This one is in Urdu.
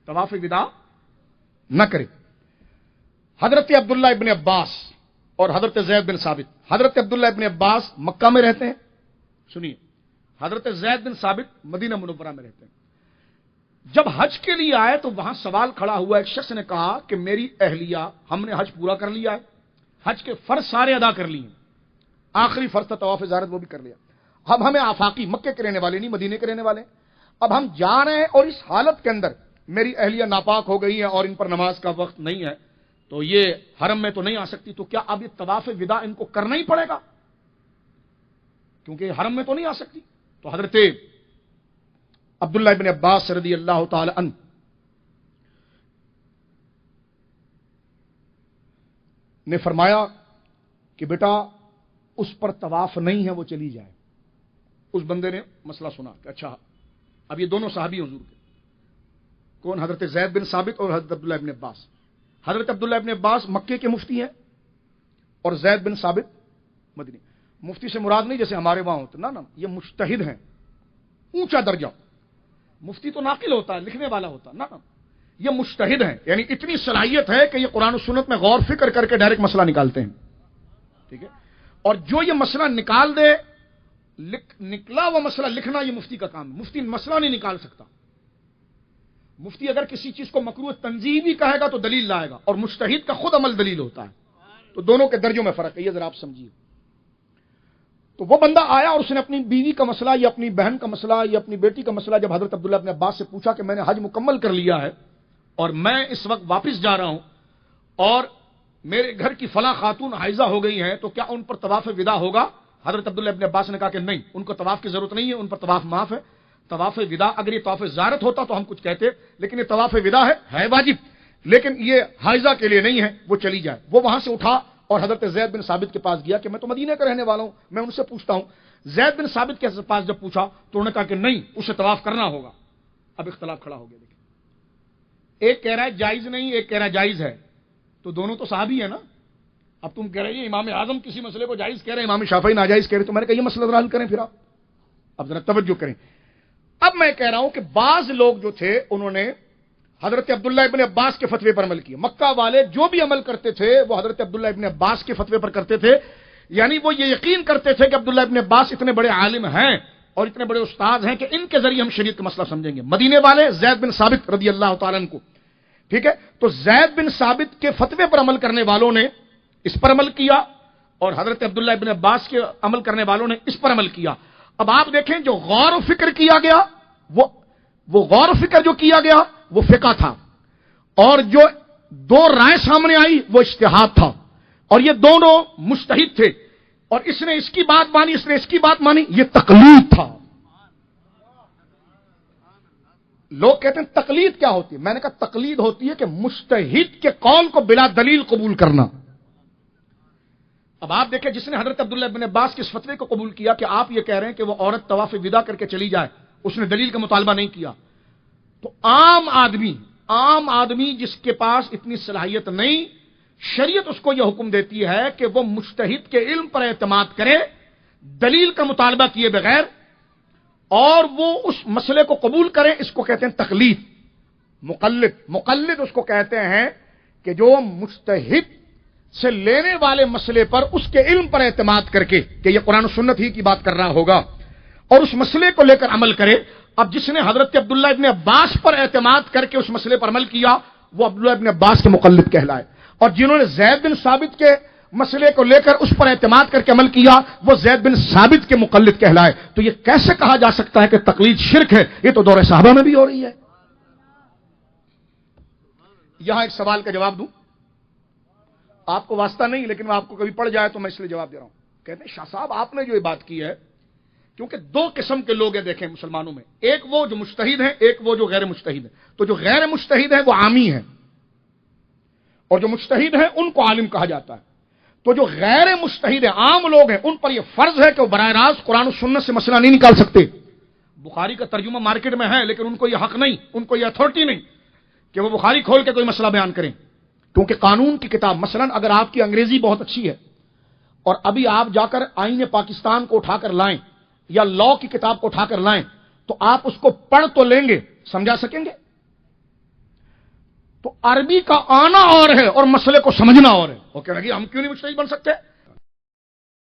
طواف وداع نہ کرے۔ حضرت عبداللہ ابن عباس اور حضرت زید بن ثابت، حضرت عبداللہ ابن عباس مکہ میں رہتے ہیں، سنیے، حضرت زید بن ثابت مدینہ منورہ میں رہتے ہیں۔ جب حج کے لیے آئے تو وہاں سوال کھڑا ہوا، ایک شخص نے کہا کہ میری اہلیہ، ہم نے حج پورا کر لیا ہے، حج کے فرض سارے ادا کر لیے ہیں، آخری فرض تھا طواف زیارت، وہ بھی کر لیا، اب ہمیں آفاقی مکے کے رہنے والے نہیں، مدینے کے رہنے والے ہیں، اب ہم جا رہے ہیں اور اس حالت کے اندر میری اہلیہ ناپاک ہو گئی ہے اور ان پر نماز کا وقت نہیں ہے، تو یہ حرم میں تو نہیں آ سکتی، تو کیا اب یہ طواف وداع ان کو کرنا ہی پڑے گا، کیونکہ حرم میں تو نہیں آ سکتی؟ تو حضرت عبداللہ ابن عباس رضی اللہ تعالی عنہ نے فرمایا کہ بیٹا اس پر طواف نہیں ہے، وہ چلی جائے۔ اس بندے نے مسئلہ سنا کہ اچھا، اب یہ دونوں صحابی حضور کے، کون؟ حضرت زید بن ثابت اور حضرت عبداللہ ابن عباس۔ حضرت عبداللہ ابن عباس مکے کے مفتی ہیں اور زید بن ثابت مدنی۔ مفتی سے مراد نہیں جیسے ہمارے وہاں ہوتا، نہ یہ مجتہد ہیں، اونچا درجہ۔ مفتی تو ناقل ہوتا ہے، لکھنے والا ہوتا، نہ یہ مجتہد ہیں، یعنی اتنی صلاحیت ہے کہ یہ قرآن و سنت میں غور فکر کر کے ڈائریکٹ مسئلہ نکالتے ہیں، ٹھیک ہے؟ اور جو یہ مسئلہ نکال دے، نکلا وہ مسئلہ لکھنا یہ مفتی کا کام ہے۔ مفتی مسئلہ نہیں نکال سکتا۔ مفتی اگر کسی چیز کو مکروہ تنزیہی کہے گا تو دلیل لائے گا، اور مجتہد کا خود عمل دلیل ہوتا ہے، تو دونوں کے درجوں میں فرق ہے، یہ ذرا آپ سمجھیے۔ تو وہ بندہ آیا اور اس نے اپنی بیوی کا مسئلہ یا اپنی بہن کا مسئلہ یا اپنی بیٹی کا مسئلہ جب حضرت عبداللہ ابن عباس سے پوچھا کہ میں نے حج مکمل کر لیا ہے اور میں اس وقت واپس جا رہا ہوں اور میرے گھر کی فلاں خاتون حائضہ ہو گئی ہیں، تو کیا ان پر طواف وداع ہوگا؟ حضرت عبداللہ ابن عباس نے کہا کہ نہیں، ان کو طواف کی ضرورت نہیں ہے، ان پر طواف معاف ہے۔ طواف وداع، اگر یہ طواف زیارت ہوتا تو ہم کچھ کہتے، لیکن یہ طواف وداع ہے واجب، لیکن یہ حائضہ کے لیے نہیں ہے، وہ چلی جائے۔ وہ وہاں سے اٹھا اور حضرت زید بن ثابت کے پاس گیا کہ میں تو مدینہ کا رہنے والا ہوں، میں ان سے پوچھتا ہوں۔ زید بن ثابت کے پاس جب پوچھا تو انہوں نے کہا کہ نہیں، اسے طواف کرنا ہوگا۔ اب اختلاف کھڑا ہو گیا، دیکھیں، ایک کہہ رہا ہے جائز نہیں، ایک کہہ رہا ہے جائز ہے، تو دونوں تو صحابی ہیں نا۔ اب تم کہہ رہے ہیں امام اعظم کسی مسئلے کو جائز کہہ رہے ہیں، امام شافعی ناجائز کہہ رہے ہیں، تو میں نے کہا یہ مسئلہ ذرا حل کریں پھر آپ، اب ذرا توجہ کریں۔ اب میں کہہ رہا ہوں کہ بعض لوگ جو تھے انہوں نے حضرت عبداللہ ابن عباس کے فتوے پر عمل کیا۔ مکہ والے جو بھی عمل کرتے تھے وہ حضرت عبداللہ ابن عباس کے فتوے پر کرتے تھے، یعنی وہ یہ یقین کرتے تھے کہ عبداللہ ابن عباس اتنے بڑے عالم ہیں اور اتنے بڑے استاد ہیں کہ ان کے ذریعے ہم شریعت کا مسئلہ سمجھیں گے۔ مدینے والے زید بن ثابت رضی اللہ تعالیٰ عنہ کو، ٹھیک ہے، تو زید بن ثابت کے فتوے پر عمل کرنے والوں نے اس پر عمل کیا اور حضرت عبداللہ ابن عباس کے عمل کرنے والوں نے اس پر عمل کیا۔ اب آپ دیکھیں جو غور و فکر کیا گیا، وہ غور و فکر جو کیا گیا وہ فقہ تھا، اور جو دو رائے سامنے آئی وہ اجتہاد تھا، اور یہ دونوں مجتہد تھے، اور اس نے اس کی بات مانی، اس نے اس کی بات مانی، یہ تقلید تھا۔ لوگ کہتے ہیں تقلید کیا ہوتی ہے؟ میں نے کہا تقلید ہوتی ہے کہ مجتہد کے قول کو بلا دلیل قبول کرنا۔ اب آپ دیکھیں جس نے حضرت عبداللہ ابن عباس کے اس فتوے کو قبول کیا کہ آپ یہ کہہ رہے ہیں کہ وہ عورت طواف وداع کر کے چلی جائے، اس نے دلیل کا مطالبہ نہیں کیا، تو عام آدمی جس کے پاس اتنی صلاحیت نہیں، شریعت اس کو یہ حکم دیتی ہے کہ وہ مجتہد کے علم پر اعتماد کرے دلیل کا مطالبہ کیے بغیر، اور وہ اس مسئلے کو قبول کرے۔ اس کو کہتے ہیں تقلید۔ مقلد اس کو کہتے ہیں کہ جو مجتہد سے لینے والے مسئلے پر اس کے علم پر اعتماد کر کے کہ یہ قرآن و سنت ہی کی بات کر رہا ہوگا اور اس مسئلے کو لے کر عمل کرے۔ اب جس نے حضرت عبداللہ ابن عباس پر اعتماد کر کے اس مسئلے پر عمل کیا وہ عبداللہ ابن عباس کے مقلد کہلائے، اور جنہوں نے زید بن ثابت کے مسئلے کو لے کر اس پر اعتماد کر کے عمل کیا وہ زید بن ثابت کے مقلد کہلائے۔ تو یہ کیسے کہا جا سکتا ہے کہ تقلید شرک ہے؟ یہ تو دور صحابہ میں بھی ہو رہی ہے۔ یہاں ایک سوال کا جواب دوں، آپ کو واسطہ نہیں لیکن میں آپ کو کبھی پڑ جائے تو میں اس لیے جواب دے رہا ہوں۔ کہتے ہیں شاہ صاحب آپ نے جو یہ بات کی ہے، کیونکہ دو قسم کے لوگ ہیں دیکھیں مسلمانوں میں، ایک وہ جو مجتہد ہیں، ایک وہ جو غیر مجتہد ہیں۔ تو جو غیر مجتہد ہیں وہ عامی ہیں، اور جو مجتہد ہیں ان کو عالم کہا جاتا ہے۔ تو جو غیر مجتہد ہیں، عام لوگ ہیں، ان پر یہ فرض ہے کہ وہ براہ راست قرآن و سنت سے مسئلہ نہیں نکال سکتے۔ بخاری کا ترجمہ مارکیٹ میں ہے لیکن ان کو یہ حق نہیں، ان کو یہ اتھارٹی نہیں کہ وہ بخاری کھول کے کوئی مسئلہ بیان کریں، کیونکہ قانون کی کتاب، مثلا اگر آپ کی انگریزی بہت اچھی ہے اور ابھی آپ جا کر آئین پاکستان کو اٹھا کر لائیں یا لا کی کتاب کو اٹھا کر لائیں تو آپ اس کو پڑھ تو لیں گے، سمجھا سکیں گے؟ تو عربی کا آنا اور ہے اور مسئلے کو سمجھنا اور ہے. وہ کہنے لگی ہم کیوں نہیں مجتہد بن سکتے؟